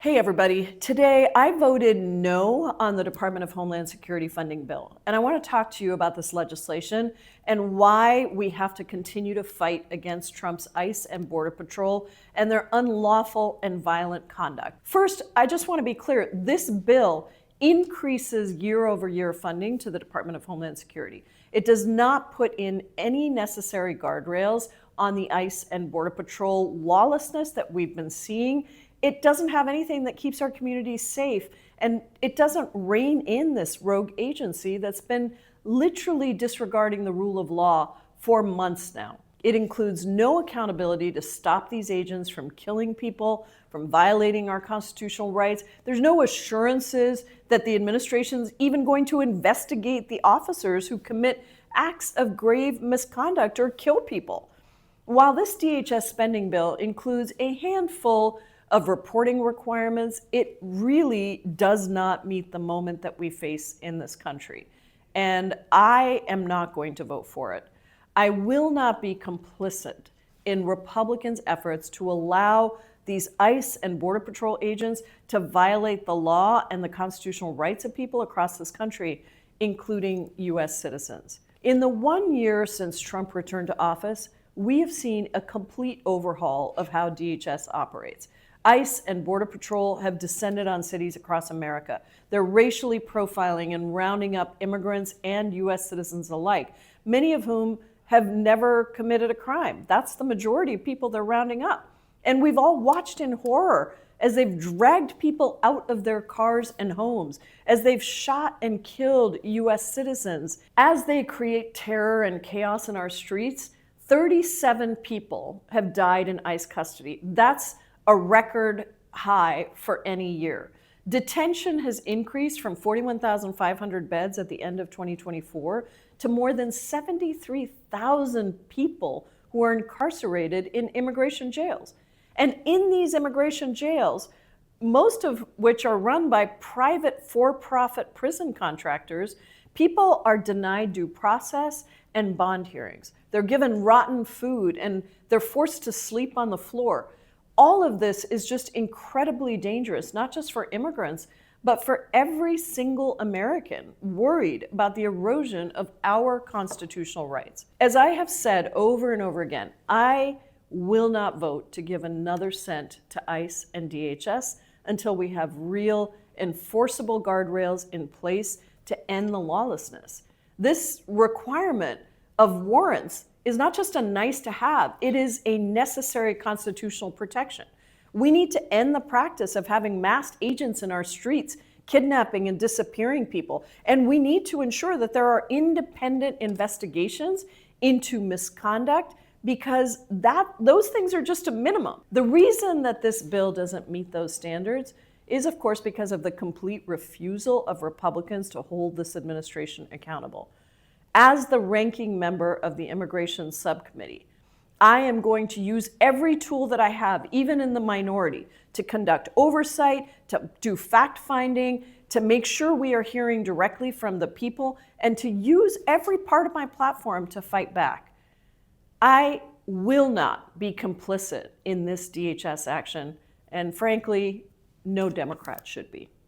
Hey everybody, today I voted no on the Department of Homeland Security funding bill. And I want to talk to you about this legislation and why we have to continue to fight against Trump's ICE and Border Patrol and their unlawful and violent conduct. First, I just want to be clear, this bill increases year-over-year funding to the Department of Homeland Security. It does not put in any necessary guardrails on the ICE and Border Patrol lawlessness that we've been seeing. It doesn't have anything that keeps our communities safe, and it doesn't rein in this rogue agency that's been literally disregarding the rule of law for months now. It includes no accountability to stop these agents from killing people, from violating our constitutional rights. There's no assurances that the administration's even going to investigate the officers who commit acts of grave misconduct or kill people. While this DHS spending bill includes a handful of reporting requirements, it really does not meet the moment that we face in this country. And I am not going to vote for it. I will not be complicit in Republicans' efforts to allow these ICE and Border Patrol agents to violate the law and the constitutional rights of people across this country, including US citizens. In the 1 year since Trump returned to office, we have seen a complete overhaul of how DHS operates. ICE and Border Patrol have descended on cities across America. They're racially profiling and rounding up immigrants and US citizens alike, many of whom have never committed a crime. That's the majority of people they're rounding up. And we've all watched in horror as they've dragged people out of their cars and homes, as they've shot and killed US citizens. As they create terror and chaos in our streets, 37 people have died in ICE custody. That's a record high for any year. Detention has increased from 41,500 beds at the end of 2024 to more than 73,000 people who are incarcerated in immigration jails. And in these immigration jails, most of which are run by private for-profit prison contractors, people are denied due process and bond hearings. They're given rotten food and they're forced to sleep on the floor. All of this is just incredibly dangerous, not just for immigrants, but for every single American worried about the erosion of our constitutional rights. As I have said over and over again, I will not vote to give another cent to ICE and DHS until we have real enforceable guardrails in place to end the lawlessness. This requirement of warrants is not just a nice to have, it is a necessary constitutional protection. We need to end the practice of having masked agents in our streets, kidnapping and disappearing people. And we need to ensure that there are independent investigations into misconduct, because those things are just a minimum. The reason that this bill doesn't meet those standards is, of course, because of the complete refusal of Republicans to hold this administration accountable. As the ranking member of the Immigration Subcommittee, I am going to use every tool that I have, even in the minority, to conduct oversight, to do fact-finding, to make sure we are hearing directly from the people, and to use every part of my platform to fight back. I will not be complicit in this DHS action, and frankly, no Democrat should be.